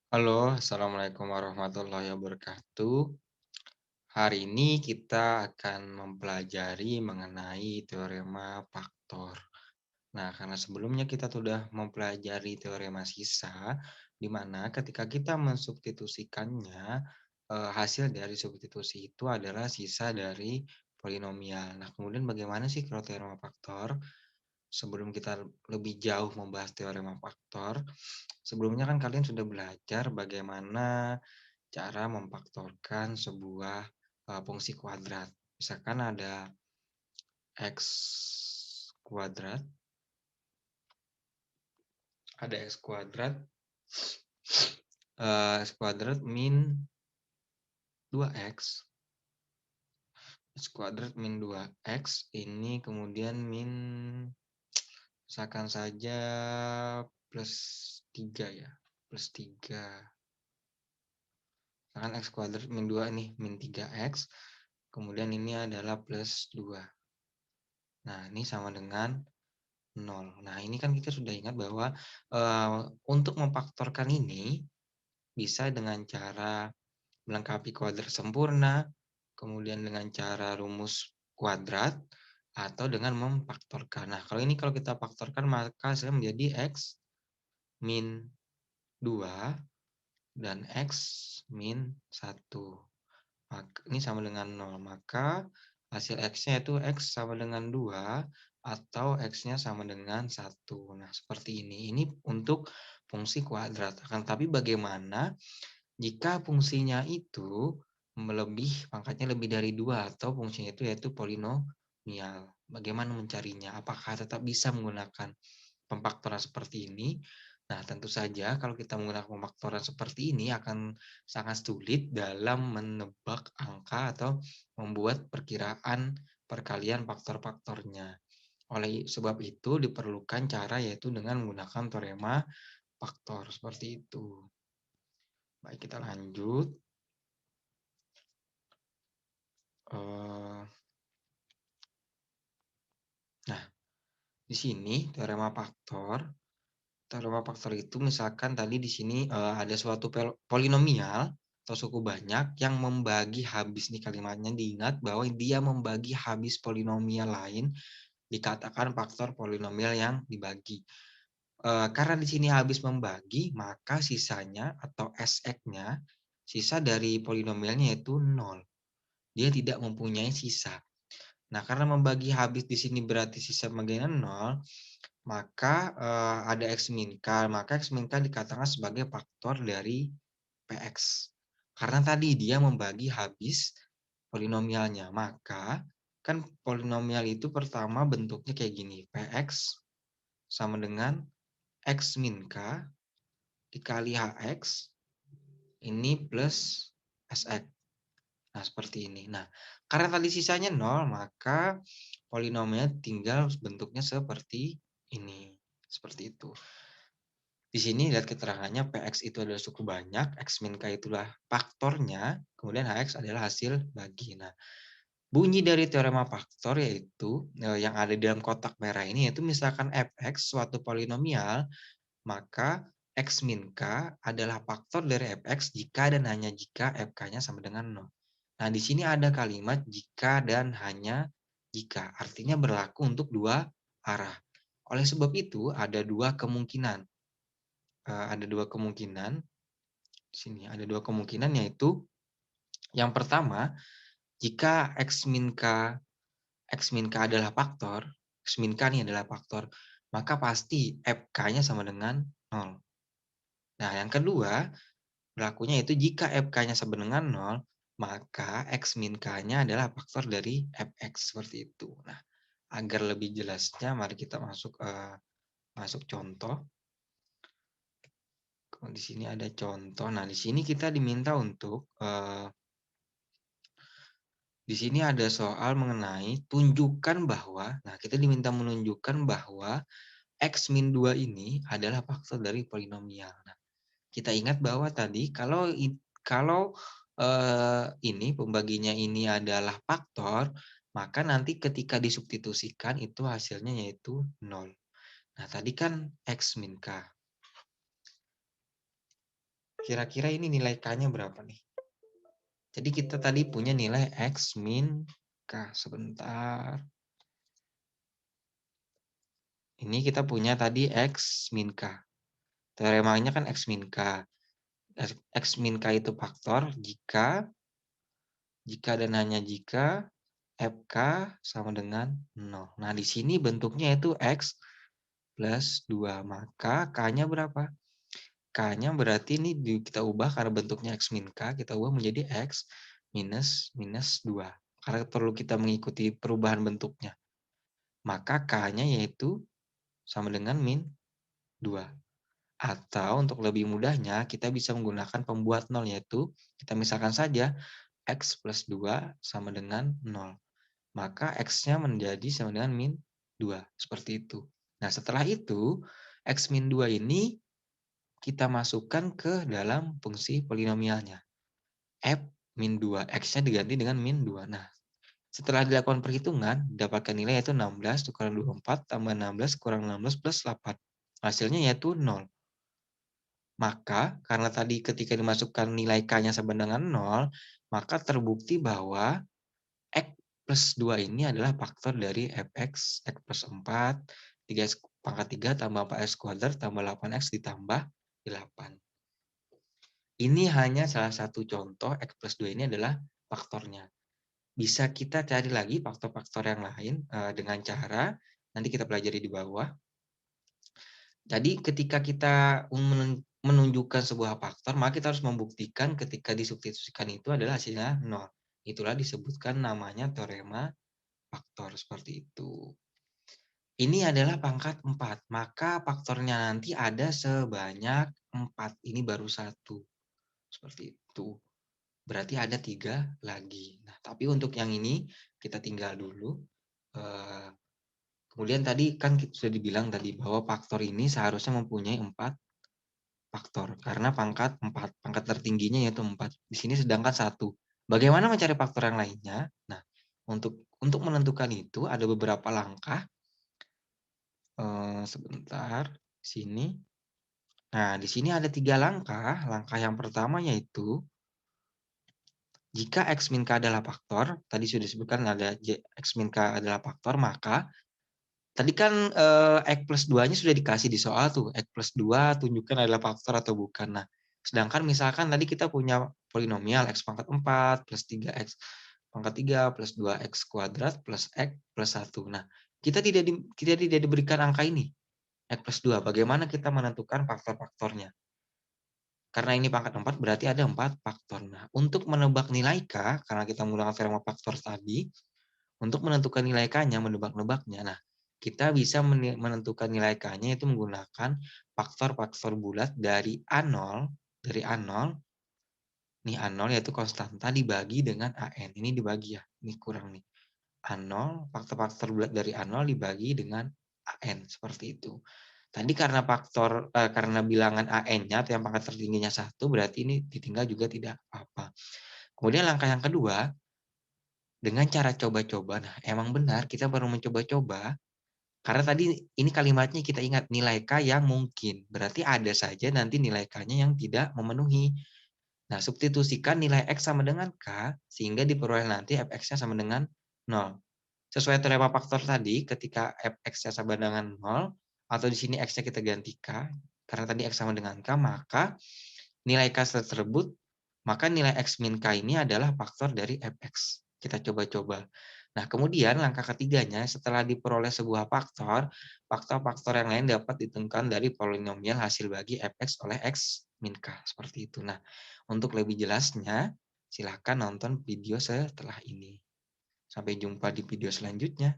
Halo, assalamualaikum warahmatullahi wabarakatuh. Hari ini kita akan mempelajari mengenai teorema faktor. Nah, karena sebelumnya kita sudah mempelajari teorema sisa, di mana ketika kita mensubstitusikannya, hasil dari substitusi itu adalah sisa dari polinomial. Nah, kemudian bagaimana sih kalau teorema faktor? Sebelum kita lebih jauh membahas teorema faktor, sebelumnya kan kalian sudah belajar bagaimana cara memfaktorkan sebuah, fungsi kuadrat. Misalkan ada X kuadrat, X kuadrat min 2X, X kuadrat min 2X ini kemudian min misalkan saja plus 3 ya, plus 3. Misalkan X kuadrat min 2 nih, min 3X, kemudian ini adalah plus 2. Nah, ini sama dengan 0. Nah, ini kan kita sudah ingat bahwa, untuk memfaktorkan ini bisa dengan cara melengkapi kuadrat sempurna, kemudian dengan cara rumus kuadrat, atau dengan memfaktorkan. Nah, kalau kita faktorkan maka hasilnya menjadi X min 2 dan X min 1. Ini sama dengan 0, maka hasil X-nya itu X sama dengan 2 atau X-nya sama dengan 1. Nah, seperti ini. Ini untuk fungsi kuadrat. Akan tapi bagaimana jika fungsinya itu pangkatnya lebih dari 2 atau fungsinya itu yaitu polinomial. Bagaimana mencarinya? Apakah tetap bisa menggunakan pemfaktoran seperti ini? Nah, tentu saja kalau kita menggunakan pemfaktoran seperti ini akan sangat sulit dalam menebak angka atau membuat perkiraan perkalian faktor-faktornya. Oleh sebab itu diperlukan cara yaitu dengan menggunakan teorema faktor seperti itu. Baik, kita lanjut. Eh, Nah, di sini teorema faktor itu misalkan tadi di sini ada suatu polinomial atau suku banyak yang membagi habis nih kalimatnya diingat bahwa dia membagi habis polinomial lain dikatakan faktor polinomial yang dibagi. Karena di sini habis membagi maka sisanya atau SX-nya sisa dari polinomialnya yaitu 0. Dia tidak mempunyai sisa. Nah, karena membagi habis di sini berarti sisa bagiannya 0, maka, ada X min K, maka X min K dikatakan sebagai faktor dari PX. Karena tadi dia membagi habis polinomialnya, maka kan polinomial itu pertama bentuknya kayak gini, PX sama dengan X min K dikali HX ini plus SX. Nah, seperti ini. Nah, karena tadi sisanya 0, maka polinomialnya tinggal bentuknya seperti ini. Seperti itu. Di sini lihat keterangannya PX itu adalah suku banyak, X min K itulah faktornya, kemudian HX adalah hasil bagi. Nah, bunyi dari teorema faktor yaitu yang ada di dalam kotak merah ini yaitu misalkan Fx suatu polinomial, maka X min K adalah faktor dari Fx jika dan hanya jika Fk-nya sama dengan 0. Nah, di sini ada kalimat jika dan hanya jika, artinya berlaku untuk dua arah. Oleh sebab itu ada dua kemungkinan. Ada dua kemungkinan. Di sini ada dua kemungkinan yaitu yang pertama, jika X min K adalah faktor, X min K ini adalah faktor, maka pasti Fk-nya sama dengan 0. Nah, yang kedua, berlakunya itu jika Fk-nya sama dengan 0, maka X min K-nya adalah faktor dari Fx, seperti itu. Nah, agar lebih jelasnya, mari kita masuk contoh. Di sini ada contoh. Nah, di sini kita diminta untuk di sini ada soal mengenai tunjukkan bahwa, nah kita diminta menunjukkan bahwa X min 2 ini adalah faktor dari polinomial. Nah, kita ingat bahwa tadi kalau ini pembaginya ini adalah faktor, maka nanti ketika disubstitusikan itu hasilnya yaitu 0. Nah, tadi kan X min K. Kira-kira ini nilai K-nya berapa nih? Jadi kita tadi punya nilai X min K. Sebentar. Ini kita punya tadi X min K. Teoremanya kan X min K. X min K itu faktor jika dan hanya jika FK sama dengan 0. Nah, di sini bentuknya itu X plus 2. Maka K-nya berapa? K-nya berarti ini kita ubah karena bentuknya X min K, kita ubah menjadi X minus 2. Karena perlu kita mengikuti perubahan bentuknya. Maka K-nya yaitu sama dengan min 2. Atau untuk lebih mudahnya, kita bisa menggunakan pembuat 0, yaitu kita misalkan saja X plus 2 sama dengan 0. Maka X-nya menjadi sama dengan min 2. Seperti itu. Nah, setelah itu, X min 2 ini kita masukkan ke dalam fungsi polinomialnya. F min 2. X-nya diganti dengan min 2. Nah, setelah dilakukan perhitungan, dapatkan nilai yaitu 16 kurang 24 tambah 16 kurang 16 plus 8. Hasilnya yaitu 0. Maka, karena tadi ketika dimasukkan nilai K-nya sama dengan 0, maka terbukti bahwa X plus 2 ini adalah faktor dari fx, X plus 4, 3x pangkat 3 tambah 4x kuadrat tambah 8x ditambah 8. Ini hanya salah satu contoh X plus 2 ini adalah faktornya. Bisa kita cari lagi faktor-faktor yang lain dengan cara, nanti kita pelajari di bawah. Jadi ketika kita menunjukkan sebuah faktor, maka kita harus membuktikan ketika disubstitusikan itu adalah hasilnya 0. Itulah disebutkan namanya teorema faktor, seperti itu. Ini adalah pangkat 4, maka faktornya nanti ada sebanyak 4. Ini baru 1. Seperti itu. Berarti ada 3 lagi. Nah, tapi untuk yang ini kita tinggal dulu. Kemudian tadi kan sudah dibilang tadi bahwa faktor ini seharusnya mempunyai 4 faktor karena pangkat 4, pangkat tertingginya yaitu 4. Di sini sedangkan 1. Bagaimana mencari faktor yang lainnya? Nah, untuk menentukan itu ada beberapa langkah. Sebentar, sini. Nah, di sini ada 3 langkah. Langkah yang pertama yaitu jika X min K adalah faktor, tadi sudah disebutkan ada X min K adalah faktor, maka tadi kan X plus 2-nya sudah dikasih di soal tuh. X plus 2 tunjukkan adalah faktor atau bukan. Nah, sedangkan misalkan tadi kita punya polinomial X pangkat 4 plus 3X pangkat 3 plus 2X kuadrat plus X plus 1. Nah, kita tidak diberikan angka ini, X plus 2. Bagaimana kita menentukan faktor-faktornya? Karena ini pangkat 4 berarti ada 4 faktor. Nah, untuk menebak nilai K, karena kita menggunakan teorema faktor tadi, untuk menentukan nilai K-nya, menebak-nebaknya, nah, kita bisa menentukan nilai K-nya itu menggunakan faktor-faktor bulat dari A0, nih A0 yaitu konstanta dibagi dengan AN. Ini dibagi ya, ini kurang nih. A0, faktor-faktor bulat dari A0 dibagi dengan AN, seperti itu. Tadi karena karena bilangan AN-nya atau yang pangkat tertingginya 1, berarti ini ditinggal juga tidak apa-apa. Kemudian langkah yang kedua, dengan cara coba-coba. Nah, emang benar kita baru mencoba-coba, karena tadi ini kalimatnya kita ingat nilai K yang mungkin. Berarti ada saja nanti nilai K-nya yang tidak memenuhi. Nah, substitusikan nilai X sama dengan K, sehingga diperoleh nanti fx-nya sama dengan 0. Sesuai teorema faktor tadi, ketika fx-nya sama dengan 0, atau di sini x-nya kita ganti k, karena tadi x sama dengan k, maka nilai k tersebut, maka nilai x min k ini adalah faktor dari fx. Kita coba-coba. Nah, kemudian langkah ketiganya, setelah diperoleh sebuah faktor, faktor-faktor yang lain dapat ditentukan dari polinomial hasil bagi fx oleh x min k. Seperti itu. Nah, untuk lebih jelasnya, silahkan nonton video setelah ini. Sampai jumpa di video selanjutnya.